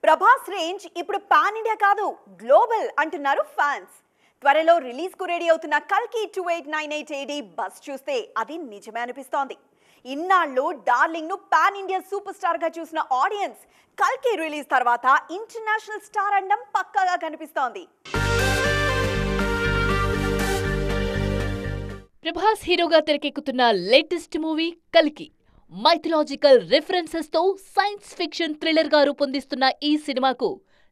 Prabhas range ఇప్పుడు pan India కాదు global అంటున్నారు ఫ్యాన్స్. త్వరలో రిలీజ్ కు రెడీ అవుతున్న కల్కి 2898 AD బస్ చూస్తే అది నిజమే అనిపిస్తోంది. ఇన్నాళ్ళు డార్లింగ్ ను పాన్ ఇండియా సూపర్ స్టార్ గా చూసిన ఆడియన్స్ కల్కి రిలీజ్ తర్వాత ఇంటర్నేషనల్ స్టార్ అండం పక్కాగా కనిపిస్తోంది. ప్రభాస్ హీరోగా తెరకెక్కుతున్న లేటెస్ట్ మూవీ కల్కి. మైథలాజికల్ రిఫరెన్సెస్ తో సైన్స్ ఫిక్షన్ థ్రిల్లర్ గా రూపొందిస్తున్న ఈ సినిమాకు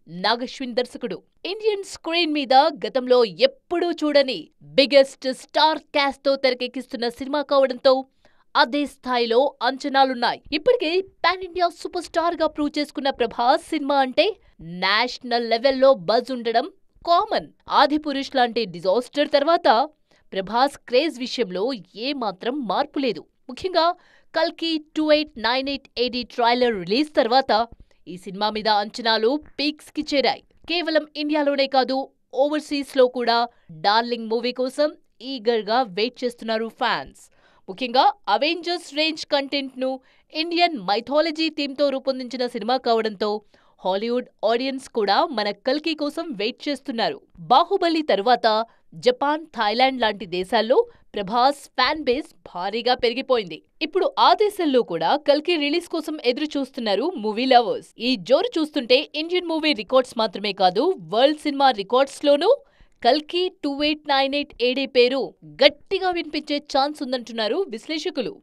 నాగశ్విన్ దర్శకుడు. ఇండియన్ స్క్రీన్ మీద గతంలో ఎప్పుడూ చూడని బిగ్గెస్ట్ స్టార్ క్యాస్ట్ తో తెరకెక్కిస్తున్న సినిమా కావడంతో అదే స్థాయిలో అంచనాలున్నాయి. ఇప్పటికే పాన్ ఇండియా సూపర్ స్టార్ గా ప్రూవ్ చేసుకున్న ప్రభాస్ సినిమా అంటే నేషనల్ లెవెల్లో బజ్ ఉండడం కామన్. ఆదిపురుష్ లాంటి డిజాస్టర్ తర్వాత ప్రభాస్ క్రేజ్ విషయంలో ఏమాత్రం మార్పు లేదు. ముఖ్యంగా కల్కి 2898 AD ట్రైలర్ రిలీజ్ తర్వాత ఈ సినిమా మీద అంచనాలు పీక్స్ కి చేరాయి. కేవలం ఇండియాలోనే కాదు, ఓవర్సీస్ లో కూడా డార్లింగ్ మూవీ కోసం ఈగర్ గా వెయిట్ చేస్తున్నారు ఫ్యాన్స్. ముఖ్యంగా అవెంజర్స్ రేంజ్ కంటెంట్ ను ఇండియన్ మైథాలజీ థీమ్ తో రూపొందించిన సినిమా కావడంతో హాలీవుడ్ ఆడియన్స్ కూడా మన కల్కి కోసం వెయిట్ చేస్తున్నారు. బాహుబలి తరువాత జపాన్, థాయిలాండ్ లాంటి దేశాల్లో ప్రభాస్ ఫ్యాన్ బేస్ భారీగా పెరిగిపోయింది. ఇప్పుడు ఆ దేశాల్లో కూడా కల్కి రిలీజ్ కోసం ఎదురు చూస్తున్నారు మూవీ లవర్స్. ఈ జోరు చూస్తుంటే ఇండియన్ మూవీ రికార్డ్స్ మాత్రమే కాదు, వరల్డ్ సినిమా రికార్డ్స్ లోనూ కల్కి 2898 AD పేరు గట్టిగా వినిపించే ఛాన్స్ ఉందంటున్నారు విశ్లేషకులు.